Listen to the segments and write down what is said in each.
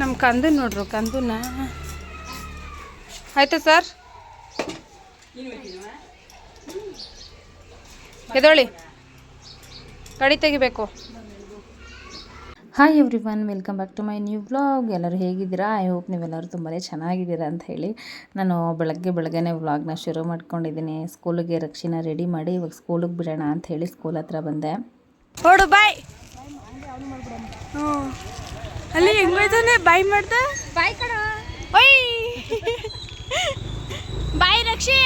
ನಮ್ಮ ಕಂದು ನೋಡ್ರು ಕಂದುನ ಆಯ್ತಾ ಸರ್ ಎದೋಳಿ ಗಾಡಿ ತೆಗಿಬೇಕು. Hi everyone, welcome back to my new vlog. ಎಲ್ಲರೂ ಹೇಗಿದ್ದೀರಾ? ಐ ಹೋಪ್ ನೀವೆಲ್ಲರೂ ತುಂಬಾ ಚೆನ್ನಾಗಿದ್ದೀರಾ ಅಂತ ಹೇಳಿ ನಾನು ಬೆಳಗ್ಗೆನೇ ವ್ಲಾಗ್ನ ಶುರು ಮಾಡ್ಕೊಂಡಿದ್ದೀನಿ. ಸ್ಕೂಲಿಗೆ ರಕ್ಷಿನ ರೆಡಿ ಮಾಡಿ ಇವಾಗ ಸ್ಕೂಲಿಗೆ ಬಿಡೋಣ ಅಂತ ಹೇಳಿ ಸ್ಕೂಲ್ ಹತ್ರ ಬಂದೆ. ಹೊಡು ಬಾಯ್. ಅಲ್ಲಿ ಹೆಂಗ್ ಹೋಯ್ತಾನೆ ಬಾಯ್ ಮಾಡ್ದ. ಬಾಯ್ ಕಣ. ಓಯ್ ಬಾಯ್ ರಕ್ಷಿ.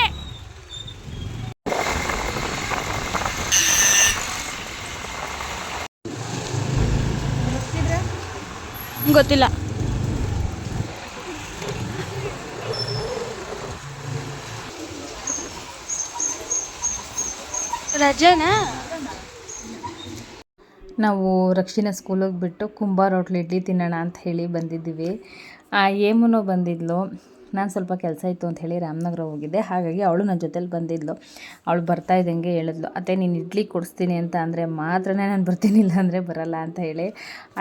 ಗೊತ್ತಿಲ್ಲ. ರಜನಾ ನಾವು ರಕ್ಷಿನ ಸ್ಕೂಲಿಗೆ ಬಿಟ್ಟು ಕುಂಬಾರ್ ಹೋಟ್ಲ್ ಇಡ್ಲಿ ತಿನ್ನೋಣ ಅಂತ ಹೇಳಿ ಬಂದಿದ್ದೀವಿ. ಏಮುನೋ ಬಂದಿದ್ಲು. ನಾನು ಸ್ವಲ್ಪ ಕೆಲಸ ಇತ್ತು ಅಂತ ಹೇಳಿ ರಾಮನಗರ ಹೋಗಿದ್ದೆ. ಹಾಗಾಗಿ ಅವಳು ನನ್ನ ಜೊತೆಲಿ ಬಂದಿದ್ಲು. ಅವಳು ಬರ್ತಾ ಇದ್ದಂಗೆ ಹೇಳಿದ್ಲು, ಅತ್ತೆ ನೀನು ಇಡ್ಲಿ ಕೊಡಿಸ್ತೀನಿ ಅಂತ ಅಂದರೆ ಮಾತ್ರನೇ ನಾನು ಬರ್ತೀನಿ, ಇಲ್ಲ ಅಂದರೆ ಬರಲ್ಲ ಅಂತ ಹೇಳಿ.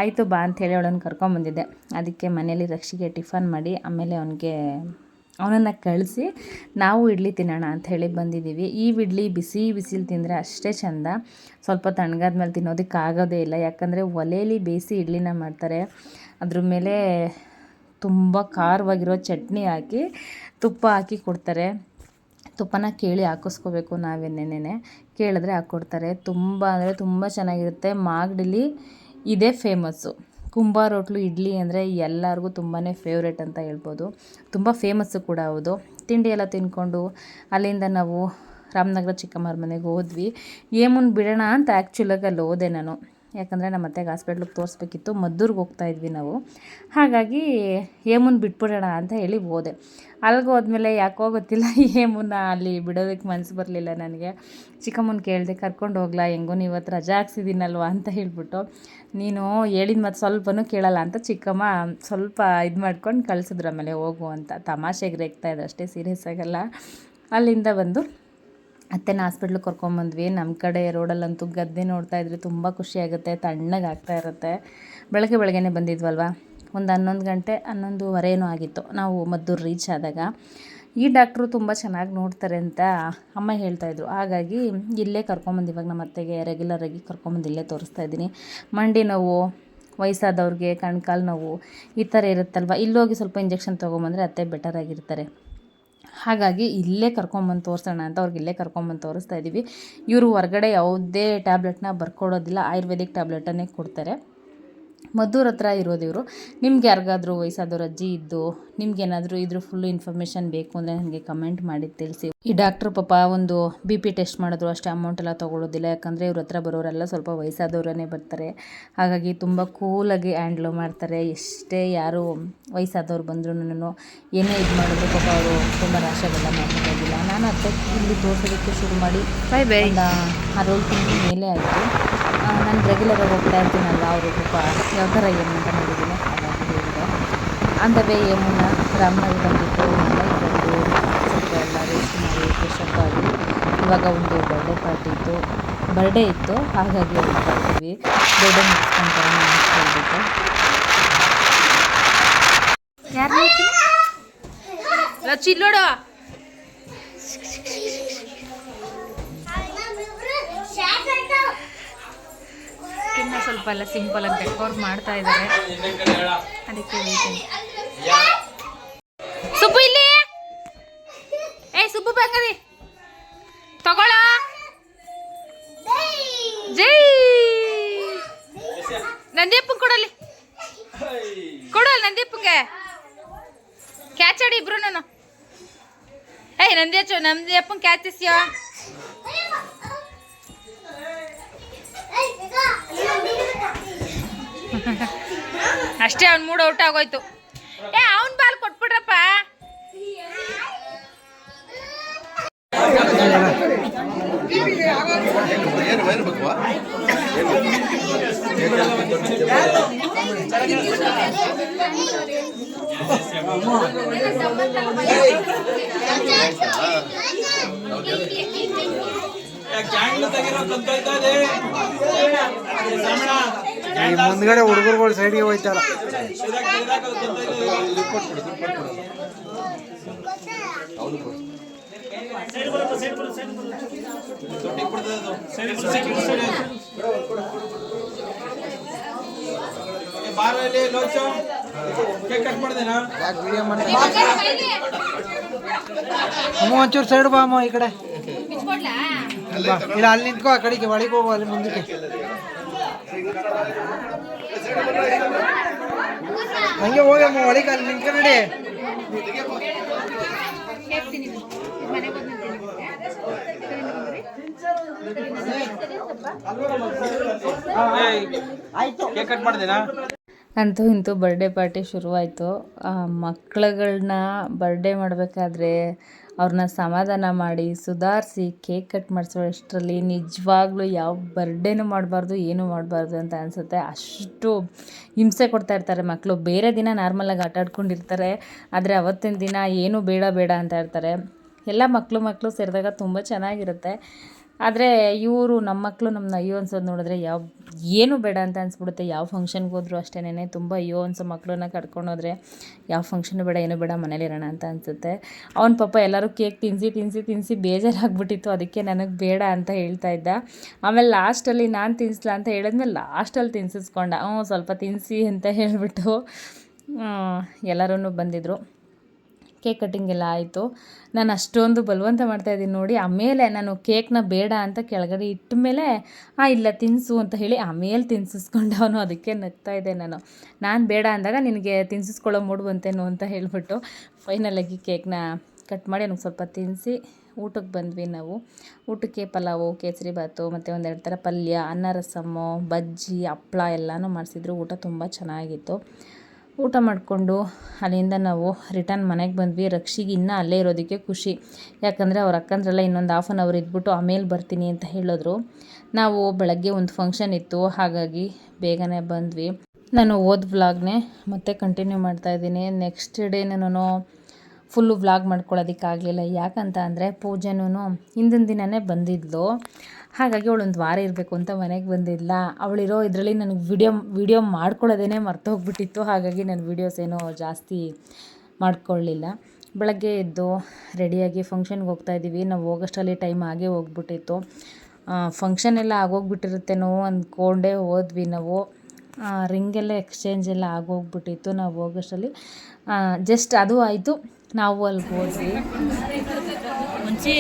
ಆಯಿತು ಬಾ ಅಂಥೇಳಿ ಅವಳನ್ನು ಕರ್ಕೊಂಬಂದಿದ್ದೆ. ಅದಕ್ಕೆ ಮನೇಲಿ ರಕ್ಷಿಗೆ ಟಿಫನ್ ಮಾಡಿ ಆಮೇಲೆ ಅವನನ್ನು ಕಳಿಸಿ ನಾವು ಇಡ್ಲಿ ತಿನ್ನೋಣ ಅಂತ ಹೇಳಿ ಬಂದಿದ್ದೀವಿ. ಈ ಇಡ್ಲಿ ಬಿಸಿಲು ತಿಂದರೆ ಅಷ್ಟೇ ಚೆಂದ. ಸ್ವಲ್ಪ ತಣ್ಣಗಾದ್ಮೇಲೆ ತಿನ್ನೋದಕ್ಕೆ ಆಗೋದೇ ಇಲ್ಲ. ಯಾಕಂದರೆ ಒಲೆಯಲ್ಲಿ ಬೇಯಿಸಿ ಇಡ್ಲಿನ ಮಾಡ್ತಾರೆ. ಅದ್ರ ಮೇಲೆ ತುಂಬ ಖಾರವಾಗಿರೋ ಚಟ್ನಿ ಹಾಕಿ ತುಪ್ಪ ಹಾಕಿ ಕೊಡ್ತಾರೆ. ತುಪ್ಪನ ಕೇಳಿ ಹಾಕಿಸ್ಕೋಬೇಕು ನಾವೇನೇನೆ ಕೇಳಿದ್ರೆ ಹಾಕ್ಕೊಡ್ತಾರೆ. ತುಂಬ ಅಂದರೆ ತುಂಬ ಚೆನ್ನಾಗಿರುತ್ತೆ. ಮಾಗಡಿಲಿ ಇದೇ ಫೇಮಸ್ಸು. ಕುಂಬಾರ್ ಹೋಟ್ಲು ಇಡ್ಲಿ ಅಂದರೆ ಎಲ್ಲರಿಗೂ ತುಂಬಾ ಫೇವ್ರೇಟ್ ಅಂತ ಹೇಳ್ಬೋದು. ತುಂಬ ಫೇಮಸ್ಸು ಕೂಡ ಹೌದು. ತಿಂಡಿ ಎಲ್ಲ ತಿಂದ್ಕೊಂಡು ಅಲ್ಲಿಂದ ನಾವು ರಾಮನಗರ ಚಿಕ್ಕಮ್ಮರ ಮನೆಗೆ ಹೋದ್ವಿ. ಏಮುನ್ ಬಿಡೋಣ ಅಂತ ಆ್ಯಕ್ಚುಲಾಗಿ ಅಲ್ಲಿ ಹೋದೆ ನಾನು. ಯಾಕಂದರೆ ನಮ್ಮ ಅತ್ತೆಗೆ ಹಾಸ್ಪಿಟ್ಲಿಗೆ ತೋರಿಸ್ಬೇಕಿತ್ತು. ಮದ್ದೂರಿಗೆ ಹೋಗ್ತಾಯಿದ್ವಿ ನಾವು. ಹಾಗಾಗಿ ಏಮುನ್ ಬಿಟ್ಬಿಡೋಣ ಅಂತ ಹೇಳಿ ಹೋದೆ. ಅಲ್ಲಿಗೆ ಹೋದ್ಮೇಲೆ ಯಾಕೋ ಗೊತ್ತಿಲ್ಲ ಏಮುನ್ನ ಅಲ್ಲಿ ಬಿಡೋದಕ್ಕೆ ಮನಸ್ಸು ಬರಲಿಲ್ಲ ನನಗೆ. ಚಿಕ್ಕಮ್ಮನ ಕೇಳಿದೆ, ಕರ್ಕೊಂಡು ಹೋಗ್ಲಾ, ಹೆಂಗೋ ನೀವು ಇವತ್ತು ರಜಾ ಹಾಕ್ಸಿದ್ದೀನಲ್ವ ಅಂತ ಹೇಳ್ಬಿಟ್ಟು. ನೀನು ಹೇಳಿದ ಮತ್ತು ಸ್ವಲ್ಪನೂ ಕೇಳಲ್ಲ ಅಂತ ಚಿಕ್ಕಮ್ಮ ಸ್ವಲ್ಪ ಇದು ಮಾಡ್ಕೊಂಡು ಕಳಿಸಿದ್ರು. ಆಮೇಲೆ ಹೋಗು ಅಂತ ತಮಾಷೆಗೆ ರೇಗ್ತಾಯಿದ್ರು ಅಷ್ಟೇ, ಸೀರಿಯಸ್ ಆಗಲ್ಲ. ಅಲ್ಲಿಂದ ಬಂದು ಅತ್ತೆನ ಹಾಸ್ಪಿಟ್ಲಿಗೆ ಕರ್ಕೊಂಬಂದ್ವಿ. ನಮ್ಮ ಕಡೆ ರೋಡಲ್ಲಂತೂ ಗದ್ದೆ ನೋಡ್ತಾಯಿದ್ರೆ ತುಂಬ ಖುಷಿಯಾಗುತ್ತೆ, ತಣ್ಣಗೆ ಆಗ್ತಾ ಇರುತ್ತೆ. ಬೆಳಗ್ಗೆನೇ ಬಂದಿದ್ವಲ್ವ, ಒಂದು 11 ಗಂಟೆ 11:15 ಆಗಿತ್ತು ನಾವು ಮದ್ದೂರು ರೀಚ್ ಆದಾಗ. ಈ ಡಾಕ್ಟ್ರು ತುಂಬ ಚೆನ್ನಾಗಿ ನೋಡ್ತಾರೆ ಅಂತ ಅಮ್ಮ ಹೇಳ್ತಾಯಿದ್ರು. ಹಾಗಾಗಿ ಇಲ್ಲೇ ಕರ್ಕೊಂಬಂದು ಇವಾಗ ನಮ್ಮ ಅತ್ತೆಗೆ ರೆಗ್ಯುಲರಾಗಿ ಕರ್ಕೊಂಬಂದು ಇಲ್ಲೇ ತೋರಿಸ್ತಾ ಇದ್ದೀನಿ. ಮಂಡಿ ನೋವು, ವಯಸ್ಸಾದವ್ರಿಗೆ ಕಣ್ಕಾಲು ನೋವು ಈ ಥರ ಇರುತ್ತಲ್ವ, ಇಲ್ಲೋಗಿ ಸ್ವಲ್ಪ ಇಂಜೆಕ್ಷನ್ ತೊಗೊಂಬಂದರೆ ಅತ್ತೆ ಬೆಟರಾಗಿರ್ತಾರೆ. ಹಾಗಾಗಿ ಇಲ್ಲೇ ಕರ್ಕೊಂಬಂದು ತೋರಿಸೋಣ ಅಂತ ಅವ್ರಿಗೆ ಇಲ್ಲೇ ಕರ್ಕೊಂಬಂದು ತೋರಿಸ್ತಾ ಇದ್ದೀವಿ. ಇವರು ಹೊರಗಡೆ ಯಾವುದೇ ಟ್ಯಾಬ್ಲೆಟ್ನ ಬರ್ಕೊಡೋದಿಲ್ಲ, ಆಯುರ್ವೇದಿಕ್ ಟ್ಯಾಬ್ಲೆಟನ್ನೇ ಕೊಡ್ತಾರೆ. ಮದ್ದೂರು ಹತ್ರ ಇರೋದು ಇವರು. ನಿಮ್ಗೆ ಯಾರಿಗಾದ್ರೂ ವಯಸ್ಸಾದವ್ರು ಅಜ್ಜಿ ಇದ್ದು ನಿಮ್ಗೇನಾದರೂ ಇದ್ರ ಫುಲ್ಲು ಇನ್ಫಾರ್ಮೇಷನ್ ಬೇಕು ಅಂದರೆ ನನಗೆ ಕಮೆಂಟ್ ಮಾಡಿ ತಿಳಿಸಿ. ಈ ಡಾಕ್ಟ್ರು ಪಾಪ ಒಂದು BP ಟೆಸ್ಟ್ ಮಾಡಿದ್ರು ಅಷ್ಟೇ, ಅಮೌಂಟ್ ಎಲ್ಲ ತೊಗೊಳ್ಳೋದಿಲ್ಲ. ಯಾಕಂದರೆ ಇವ್ರ ಹತ್ರ ಬರೋರೆಲ್ಲ ಸ್ವಲ್ಪ ವಯಸ್ಸಾದವರೇ ಬರ್ತಾರೆ. ಹಾಗಾಗಿ ತುಂಬ ಕೂಲಾಗಿ ಹ್ಯಾಂಡ್ಲು ಮಾಡ್ತಾರೆ. ಎಷ್ಟೇ ಯಾರು ವಯಸ್ಸಾದವ್ರು ಬಂದ್ರೂ ಏನೇ ಇದು ಮಾಡಿದ್ರು ಪಾಪ ಅವರು ತುಂಬ ರಾಶಾಗೆಲ್ಲ ಮಾಡ್ಕೊಳ್ಳೋದಿಲ್ಲ. ನಾನು ಅತ್ತೆ ಇಲ್ಲಿ ತೋರಿಸೋದಕ್ಕೆ ಶುರು ಮಾಡಿ ಒಂದು 6 ತಿಂಗಳ ಮೇಲೆ ಆಯಿತು. ನಾನು ರೆಗ್ಯುಲರಾಗಿ ಹೋಗ್ತಾ ಇರ್ತೀನಲ್ಲ, ಅವರು ಪಾಪ ಯಾವ ಥರ ಏನು ಅಂತ ನೋಡಿದ್ದೀನಿ. ಹಾಗಾಗಿ ಹೇಳಿದೆ ಅಂದವೇ ಏಮುನ್ನ ರಾಮನಗರ ಬಂದಿತ್ತು. ಮನೆಗೆ ಬಂದು ಸ್ವಲ್ಪ ಎಲ್ಲ ರೆಸ್ಟ್ ಮಾಡಿ ಫ್ರೆಶಪ್ ಆಗಿ ಇವಾಗ ಒಂದು ಬರ್ಡೇ ಇತ್ತು. ಹಾಗಾಗಿ ಹೋಗ್ತಾ ಇದ್ದೀವಿ. ಬರ್ಡೇ ಮುಗಿಸ್ಕೊಂಡು ಬರೋಣ ಅಂತ ಹೇಳ್ಬಿಟ್ಟು. ಯಾರು ಲಚ್ಚಿ ನೋಡು. ಇನ್ನು ಸ್ವಲ್ಪ ಎಲ್ಲ ಸಿಂಪಲ್ ಆಗಿ ಡೆಕೋರ್ ಮಾಡ್ತಾ ಇದ್ದಾರೆ, ಅದಕ್ಕೆ ವೇಟಿಂಗ್. ಸುಬ್ಬು ಇಲ್ಲಿ, ಸುಬ್ಬು ಬಂಗದಿ ತಗೊಳ. ಜೈ ನಂದಿಯಪ್ಪನ್ ಕೊಡಲಿ, ಕೊಡಲ್ಲ ನಂದಿಯಪ್ಪಂಗೆ ಕ್ಯಾಚ್ ಆಡಿ ಇಬ್ರು. ನಾನು ನಂದಿಯಪ್ಪನ್ ಕ್ಯಾಚ್ ಇಸ್ಯೋ. ಅಷ್ಟೇ, ಅವ್ನು ಮೂಡ್ ಔಟ್ ಆಗೋಯ್ತು. ಅವನ್ ಬಾಲ್ ಕೊಟ್ಬಿಡ್ರಪ್ಪ. ಕ್ಯಾಂಡಲ್ ತೆಗಿರೋ ಕಂತ ಇದ್ದಾರೆ. ಈ ಮುಂದ್ಗಡೆ ಹುಡುಗರುಗಳು ಸೈಡ್ಗೆ ಹೋಯ್ತಾರ. ಅಮ್ಮ ಒಂಚೂರು ಸೈಡ್ ಬಾ ಅಮ್ಮ, ಈ ಕಡೆ ಇಲ್ಲ, ಅಲ್ಲಿ ನಿಂತ್ಕೋ, ಆ ಕಡೆಗೆ ಒಳಗೆ ಹೋಗು, ಅಲ್ಲಿ ಮುಂದಕ್ಕೆ ಹಂಗೆ ಹೋಗಮ್ಮ ಒಳಗೆ, ಅಲ್ಲಿ ನಿಂತ್ಕ ನಡಿ. ಅಂತೂ ಇಂತೂ ಬರ್ಡೇ ಪಾರ್ಟಿ ಶುರುವಾಯಿತು. ಮಕ್ಕಳುಗಳನ್ನ ಬರ್ಡೇ ಮಾಡಬೇಕಾದ್ರೆ ಅವ್ರನ್ನ ಸಮಾಧಾನ ಮಾಡಿ ಸುಧಾರಿಸಿ ಕೇಕ್ ಕಟ್ ಮಾಡಿಸೋಷ್ಟರಲ್ಲಿ ನಿಜವಾಗ್ಲೂ ಯಾವ ಬರ್ಡೇನೂ ಮಾಡಬಾರ್ದು, ಏನೂ ಮಾಡಬಾರ್ದು ಅಂತ ಅನಿಸುತ್ತೆ. ಅಷ್ಟು ಹಿಂಸೆ ಕೊಡ್ತಾ ಇರ್ತಾರೆ ಮಕ್ಕಳು. ಬೇರೆ ದಿನ ನಾರ್ಮಲಾಗಿ ಆಟ ಆಡ್ಕೊಂಡಿರ್ತಾರೆ, ಆದರೆ ಅವತ್ತಿನ ದಿನ ಏನೂ ಬೇಡ ಬೇಡ ಅಂತ ಇರ್ತಾರೆ. ಎಲ್ಲ ಮಕ್ಕಳು ಸೇರಿದಾಗ ತುಂಬ ಚೆನ್ನಾಗಿರುತ್ತೆ. ಆದರೆ ಇವರು ನಮ್ಮ ಮಕ್ಕಳು ನಮ್ಮನ್ನ ಅಯ್ಯೋ ಅನ್ಸೋದು ನೋಡಿದ್ರೆ ಏನೂ ಬೇಡ ಅಂತ ಅನಿಸ್ಬಿಡುತ್ತೆ. ಯಾವ ಫಂಕ್ಷನ್ಗೆ ಹೋದ್ರು ಅಷ್ಟೇನೆ ತುಂಬ ಅಯ್ಯೋ ಅನ್ಸೋ ಮಕ್ಕಳನ್ನ ಕರ್ಕೊಂಡೋದ್ರೆ ಯಾವ ಫಂಕ್ಷನು ಬೇಡ, ಏನೂ ಬೇಡ, ಮನೇಲಿರೋಣ ಅಂತ ಅನಿಸುತ್ತೆ. ಅವ್ನ ಪಾಪ ಎಲ್ಲರೂ ಕೇಕ್ ತಿನ್ನಿಸಿ ಬೇಜಾರಾಗ್ಬಿಟ್ಟಿತ್ತು. ಅದಕ್ಕೆ ನನಗೆ ಬೇಡ ಅಂತ ಹೇಳ್ತಾ ಇದ್ದ. ಆಮೇಲೆ ಲಾಸ್ಟಲ್ಲಿ ನಾನು ತಿನ್ನಿಸ್ಲಾ ಅಂತ ಹೇಳಿದ್ಮೇಲೆ ಲಾಸ್ಟಲ್ಲಿ ತಿನ್ನಿಸ್ಕೊಂಡ. ಸ್ವಲ್ಪ ತಿನ್ನಿಸಿ ಅಂತ ಹೇಳಿಬಿಟ್ಟು ಎಲ್ಲರೂ ಬಂದಿದ್ದರು. ಕೇಕ್ ಕಟ್ಟಿಂಗ್ ಎಲ್ಲ ಆಯಿತು. ನಾನು ಅಷ್ಟೊಂದು ಬಲವಂತ ಮಾಡ್ತಾಯಿದ್ದೀನಿ ನೋಡಿ. ಆಮೇಲೆ ನಾನು ಕೇಕ್ನ ಬೇಡ ಅಂತ ಕೆಳಗಡೆ ಇಟ್ಟ ಮೇಲೆ ಇಲ್ಲ ತಿನ್ನಿಸು ಅಂತ ಹೇಳಿ ಆಮೇಲೆ ತಿನ್ನಿಸ್ಕೊಂಡೆ ಅವನು. ಅದಕ್ಕೆ ನಗ್ತಾ ಇದ್ದೆ ನಾನು ಬೇಡ ಅಂದಾಗ ನಿನಗೆ ತಿನ್ನಿಸ್ಕೊಳ್ಳೋ ಮೂಡ್ ಬಂತೇನೋ ಅಂತ ಹೇಳಿಬಿಟ್ಟು ಫೈನಲಾಗಿ ಕೇಕ್ನ ಕಟ್ ಮಾಡಿ ನನಗೆ ಸ್ವಲ್ಪ ತಿನ್ನಿಸಿ ಊಟಕ್ಕೆ ಬಂದ್ವಿ ನಾವು. ಊಟಕ್ಕೆ ಪಲಾವು, ಕೇಸರಿ ಬಾತು ಮತ್ತು ಒಂದೆರಡು ಥರ ಪಲ್ಯ, ಅನ್ನ ರಸಮ್ಮು, ಬಜ್ಜಿ, ಹಪ್ಳ ಎಲ್ಲನೂ ಮಾಡಿಸಿದ್ರು. ಊಟ ತುಂಬ ಚೆನ್ನಾಗಿತ್ತು. ಊಟ ಮಾಡಿಕೊಂಡು ಅಲ್ಲಿಂದ ನಾವು ರಿಟರ್ನ್ ಮನೆಗೆ ಬಂದ್ವಿ. ರಕ್ಷಿಗೆ ಇನ್ನೂ ಅಲ್ಲೇ ಇರೋದಕ್ಕೆ ಖುಷಿ. ಯಾಕಂದರೆ ಅವ್ರ ಅಕ್ಕಂದ್ರೆಲ್ಲ ಇನ್ನೊಂದು 1/2 hour ಇದ್ಬಿಟ್ಟು ಆಮೇಲೆ ಬರ್ತೀನಿ ಅಂತ ಹೇಳಿದ್ರು. ನಾವು ಬೆಳಗ್ಗೆ ಒಂದು ಫಂಕ್ಷನ್ ಇತ್ತು, ಹಾಗಾಗಿ ಬೇಗನೆ ಬಂದ್ವಿ. ನಾನು ಓದ್ ವ್ಲಾಗ್ನೇ ಮತ್ತೆ ಕಂಟಿನ್ಯೂ ಮಾಡ್ತಾಯಿದ್ದೀನಿ. ನೆಕ್ಸ್ಟ್ ಡೇ ನಾನು ಫುಲ್ಲು ವ್ಲಾಗ್ ಮಾಡ್ಕೊಳ್ಳೋದಕ್ಕಾಗಲಿಲ್ಲ. ಯಾಕಂತ ಅಂದರೆ ಪೂಜೆನೂ ಹಿಂದಿನ ದಿನವೇ ಬಂದಿದ್ಲು. ಹಾಗಾಗಿ ಅವಳೊಂದು ವಾರ ಇರಬೇಕು ಅಂತ ಮನೆಗೆ ಬಂದಿಲ್ಲ. ಅವಳಿರೋ ಇದರಲ್ಲಿ ನನಗೆ ವಿಡಿಯೋ ಮಾಡ್ಕೊಳ್ಳೋದೇ ಮರ್ತೋಗ್ಬಿಟ್ಟಿತ್ತು. ಹಾಗಾಗಿ ನಾನು ವೀಡಿಯೋಸ್ ಏನೋ ಜಾಸ್ತಿ ಮಾಡ್ಕೊಳ್ಳಿಲ್ಲ. ಬೆಳಗ್ಗೆ ಎದ್ದು ರೆಡಿಯಾಗಿ ಫಂಕ್ಷನ್ಗೆ ಹೋಗ್ತಾಯಿದ್ದೀವಿ. ನಾವು ಹೋಗೋಷ್ಟರಲ್ಲಿ ಟೈಮ್ ಆಗೇ ಹೋಗ್ಬಿಟ್ಟಿತ್ತು. ಫಂಕ್ಷನ್ ಎಲ್ಲ ಆಗೋಗ್ಬಿಟ್ಟಿರುತ್ತೇನೋ ಅಂದ್ಕೊಂಡೇ ಹೋದ್ವಿ ನಾವು. ರಿಂಗೆಲ್ಲ ಎಕ್ಸ್ಚೇಂಜ್ ಎಲ್ಲ ಆಗೋಗ್ಬಿಟ್ಟಿತ್ತು. ನಾವು ಹೋಗೋಷ್ಟರಲ್ಲಿ ಜಸ್ಟ್ ಅದು ಆಯಿತು, ನಾವು ಅಲ್ಲಿಗೆ ಹೋದ್ವಿ. ಮುಂಚೆ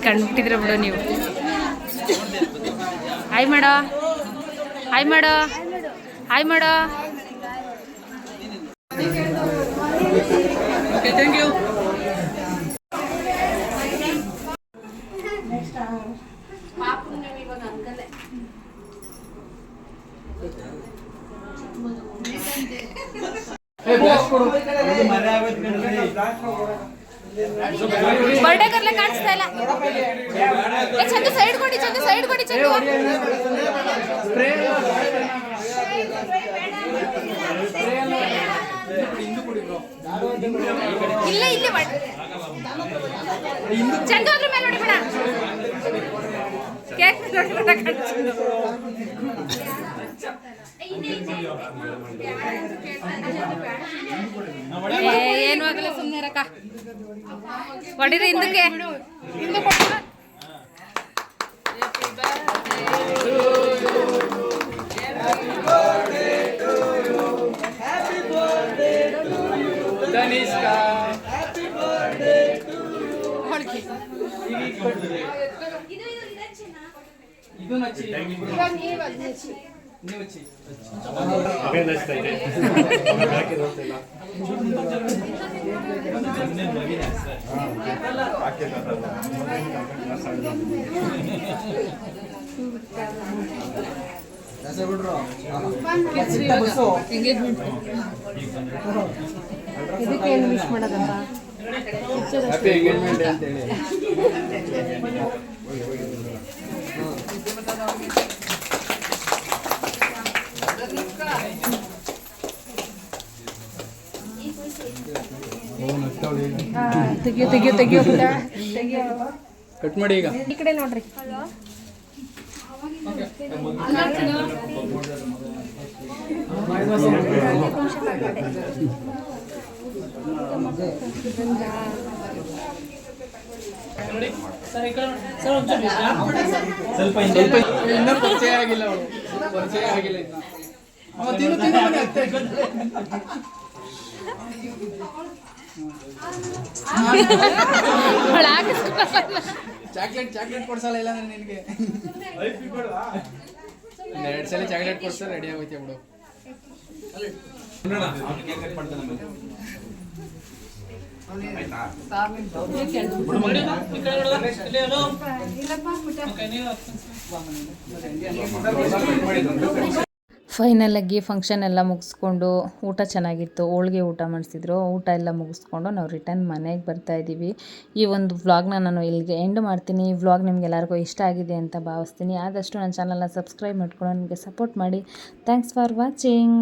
ಕಂಡ್ಬಿಟ್ಟಿದ್ರೆ ಬಿಡು ನೀವು. ಹಾಯ್ ಮಾಡೋ, ಹಾಯ್ ಮಾಡೋ, ಹಾಯ್ ಮಾಡೋ. Okay, thank you. ಬರ್ಡೇ ಕರ್ಲೆ ಕಾಣಿಸ್ತಾ ಇಲ್ಲ. ಚಂದು ಸೈಡ್ ಕೊಡಿ, ಚಂದು ಸೈಡ್ ಕೊಡಿ, ಚಂದು ಇಲ್ಲ ಇಲ್ಲಿ ಚಂದು ಅದ್ರ ಮೇಲೆ ನೋಡಿ ಬೇಡ, ಕೇಕ್ ನೋಡಿ ಬೇಡ. ಏನು ಆಗಲ್ಲ, ಸುಮ್ಮನೆ ಇರಕ್ಕ. ಹೊಡಿರಿ ಹಿಂದಕ್ಕೆ. ಇದಕ್ಕೆ ಏನು ವಿಶ್ ಮಾಡೋದಪ್ಪ? ತೆಗಿಯೋ ತೆಗಿಯೋ ತೆಗಿಯೋ ತೆಗಿಯೋ. ಕಟ್ ಮಾಡಿ ಈಗ. ಈ ಕಡೆ ನೋಡ್ರಿ. ಸ್ವಲ್ಪ ಇನ್ನೂ ಪರಿಚಯ ಆಗಿಲ್ಲ ಅವಳು, ಪರಿಚಯ ಆಗಿಲ್ಲ ಇನ್ನು. ತಿನ್ನು ತಿನ್ನು ಬನ್ನಿ ಅತ್ತೆ. ಚಾಕ್ಲೇಟ್ ಕೊಡ್ಸಲ್ಲ ಇಲ್ಲ ಅಂದ್ರೆ ನಿನಗೆ 2 ಸಲ ಚಾಕ್ಲೇಟ್ ಕೊಡ್ಸಲ್ಲ ರೆಡಿ ಆಗೋಯ್ತೆ ಬಿಡು. ಫೈನಲಾಗಿ ಫಂಕ್ಷನ್ ಎಲ್ಲ ಮುಗಿಸ್ಕೊಂಡು ಊಟ ಚೆನ್ನಾಗಿತ್ತು, ಹೋಳ್ಗೆ ಊಟ ಮಾಡಿಸಿದ್ರು. ಊಟ ಎಲ್ಲ ಮುಗಿಸ್ಕೊಂಡು ನಾವು ರಿಟರ್ನ್ ಮನೆಗೆ ಬರ್ತಾಯಿದ್ದೀವಿ. ಈ ಒಂದು ವ್ಲಾಗ್ನ ನಾನು ಇಲ್ಲಿಗೆ ಎಂಡ್ ಮಾಡ್ತೀನಿ. ಈ ವ್ಲಾಗ್ ನಿಮಗೆಲ್ಲರಿಗೂ ಇಷ್ಟ ಆಗಿದೆ ಅಂತ ಭಾವಿಸ್ತೀನಿ. ಆದಷ್ಟು ನನ್ನ ಚಾನಲ್ನ ಸಬ್ಸ್ಕ್ರೈಬ್ ಮಾಡ್ಕೊಂಡು ನನಗೆ ಸಪೋರ್ಟ್ ಮಾಡಿ. Thanks for watching.